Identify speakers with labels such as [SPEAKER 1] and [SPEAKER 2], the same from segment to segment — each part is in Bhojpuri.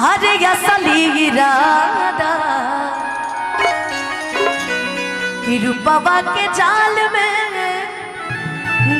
[SPEAKER 1] अरे असली इरादा कि रूपवा के जाल में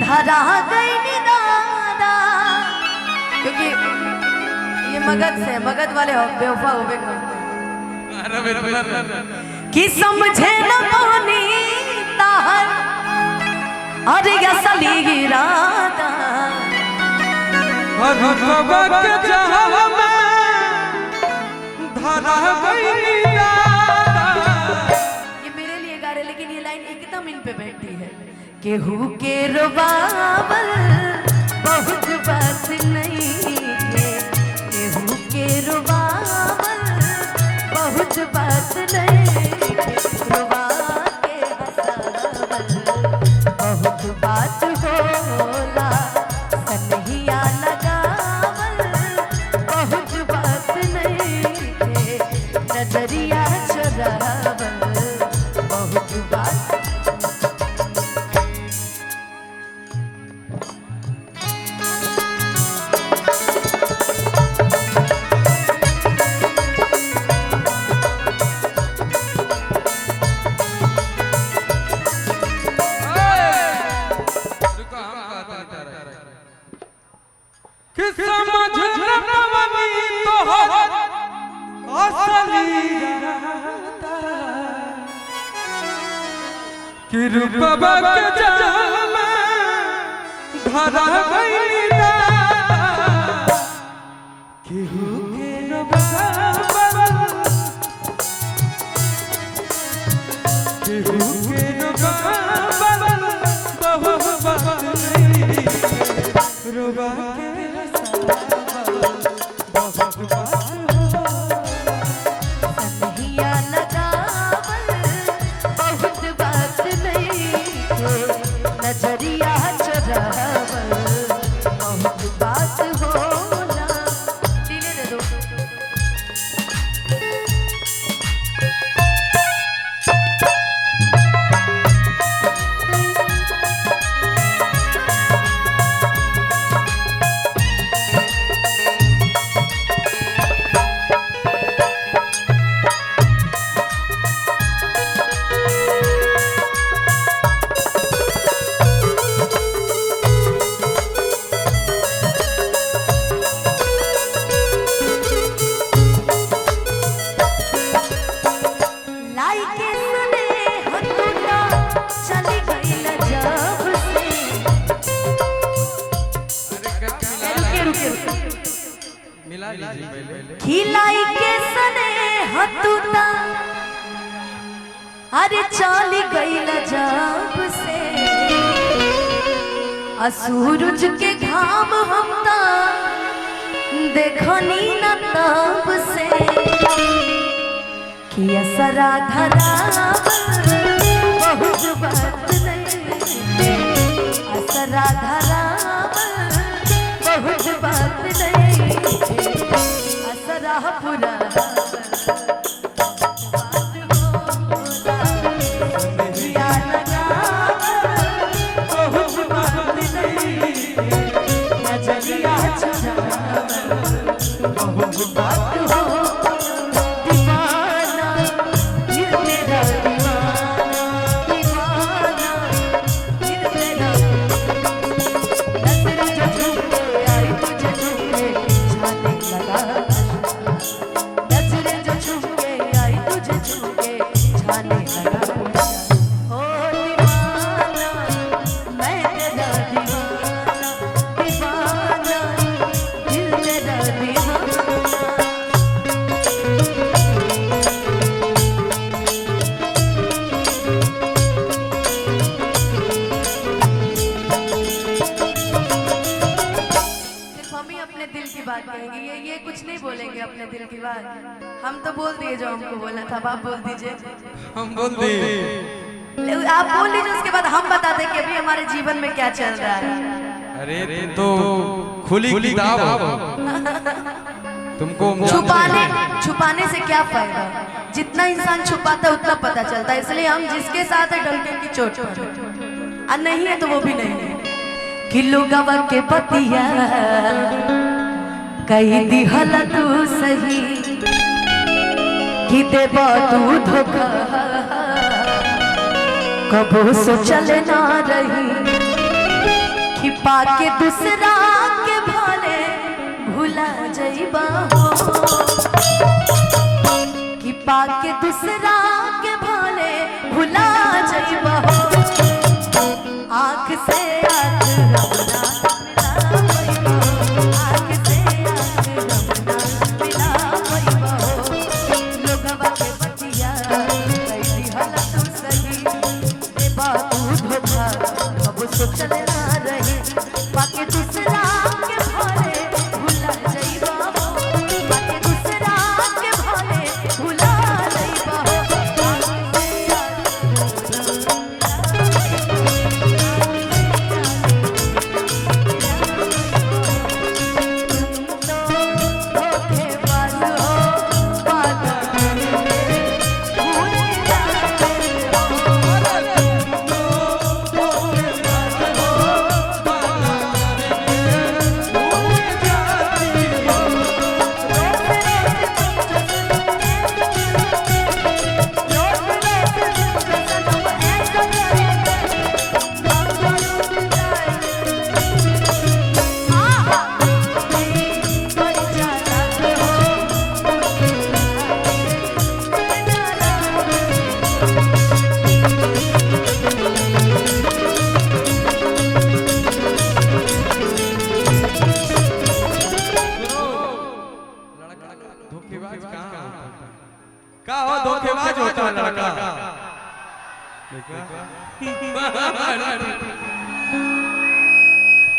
[SPEAKER 1] धरा गई दादा। क्योंकि ये मगध से, मगध वाले बेवफा हो गए कि समझे न पानी ताहर अरे असली इरादा।
[SPEAKER 2] रूपवा के जाल में धरा गई दादा।
[SPEAKER 1] ये मेरे लिए गा रहे, लेकिन ये लाइन एकदम इन पे बैठती है। केहू के रोबावल बहुत बात नहीं है, केहू के रोबावल बहुत बात नहीं है, रोबा के हंसावल बहुत बात होला, कन्हैया लगावल बहुत बात नहीं है, नजरिया चुरावल बहुत बात।
[SPEAKER 2] कि रूपवा के जाल में धरा गई दादा। केहू के रोबावल केहू के रोबावल बहुत बात नहीं, रोबा के हंसावल बहुत बात।
[SPEAKER 1] कन्हैया लगावल बहुत बात नहीं है, नजरिया चुरावल बहुत बात होला। डीले दे दो। खिलाई के सने हतुता अरे चाली गईल जब से, सूरज के घाम हमता देखनी न तब से, कि असरा धरावल बहुत बात नहीं, असरा धरावल बहुत बात नहीं, असरा पूरा ये कुछ नहीं बोलेंगे अपने दिल की बात। हम तो बोल दिए जो हमको बोलना था। आप बोल दीजिए।
[SPEAKER 2] हम बोल दिए,
[SPEAKER 1] आप बोल दीजिए, उसके बाद हम बता दें कि अभी हमारे जीवन में क्या चल रहा है।
[SPEAKER 2] अरे तो खुली किताब हो। तुमको
[SPEAKER 1] छुपाने से क्या फायदा? जितना इंसान छुपाता है उतना पता चलता है। इसलिए हम जिसके साथ है डंके की चोट पर, और नहीं है तो वो भी नहीं है। किलो गवा के पतिया कई दिहल तू सही कि देबा तू धोखा कबो सोचल ना रही कि पाके दूसरा के भाले भुला जइबा हो कि पाके दूसरा के भाले भुला जइबा हो आँख से आँख रमना मिला आँख से आँख रमना मिला हो लोगवा के बतिया कई दिहल तू सही देबा तू धोखा कब सोचल ना रही पाके दूसरा के भाले भुला जइबा हो पाके दूसरा के भाले भुला जइबा हो
[SPEAKER 2] धोखेबाज होता है लड़का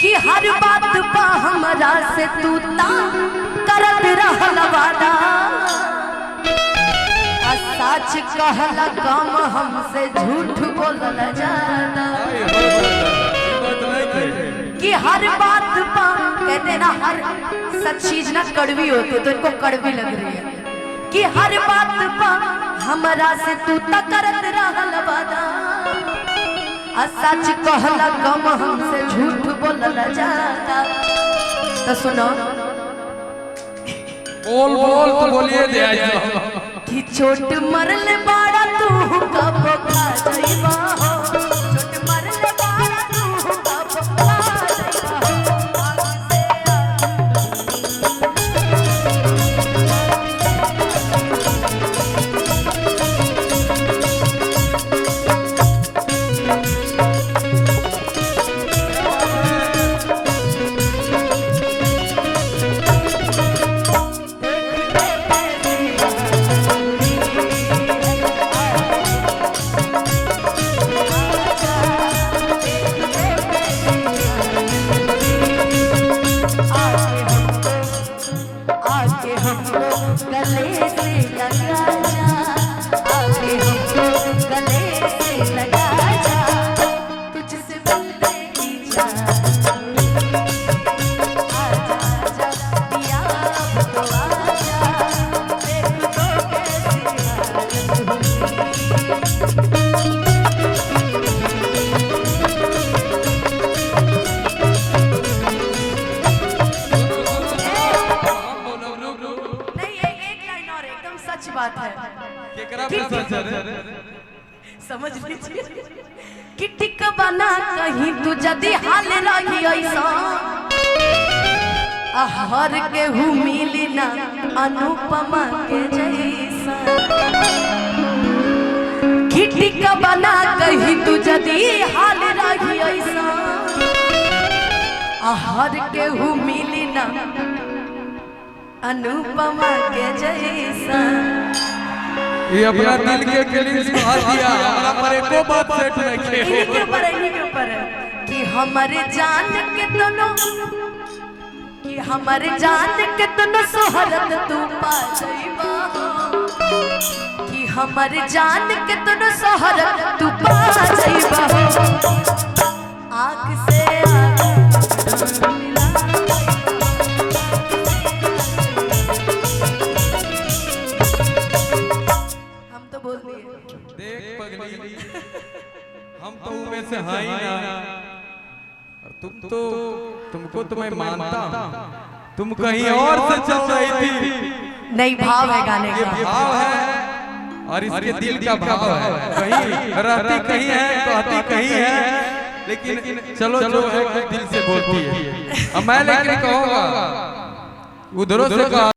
[SPEAKER 1] कि हर बात पा हमरा से तू ता करत रहल वादा सच कहला कम हमसे झूठ बोलल ज्यादा कि हर बात पा कहते ना हर सच चीज ना कड़वी होती है तो इनको कड़वी लग रही है कि हर बात पा हमरा से तू ता करत रहल वादा सच कहला कम हमसे झूठ बोलल जाता तो सुनो
[SPEAKER 2] बोल बोल तो बोलिए दे
[SPEAKER 1] कि चोट मरले बाड़ा तू कब खा जाइबा हो चोट मरले बाड़ा तू कब खा जाइबा हो समझ लीजिए कि टिक बना कहीं तू जदी हाल रही ऐसा हर के हु मिली ना अनुपमा के जैसा कि टिक बना कहीं तू जदी हाल रही ऐसा हर के हु मिली ना अनुपमा के जैसा
[SPEAKER 2] ये अपना दिल के फीलिंग्स बहा दिया हमरा पर एको बात सेट रखे
[SPEAKER 1] इन्हीं के ऊपर है कि हमारे जान के तनो कि हमारे जान के तनो सोहरत तू पा जाइबा हो कि हमारे जान के तनो सोहरत तू पा जाइबा हो आँख से आँख मिला
[SPEAKER 2] देख पगली हम तो में से हां ही ना और तुमको तो मैं मानता हूं तुम कहीं और से चल रही थी।
[SPEAKER 1] नहीं, भाव है गाने
[SPEAKER 2] ये
[SPEAKER 1] का।
[SPEAKER 2] भाव है और इसके दिल का भाव है। कहीं रहती कहीं है, कहती कहीं है, लेकिन चलो जो है दिल से बोलती है। अब मैं लेकिन कहूँगा उधरों से कहा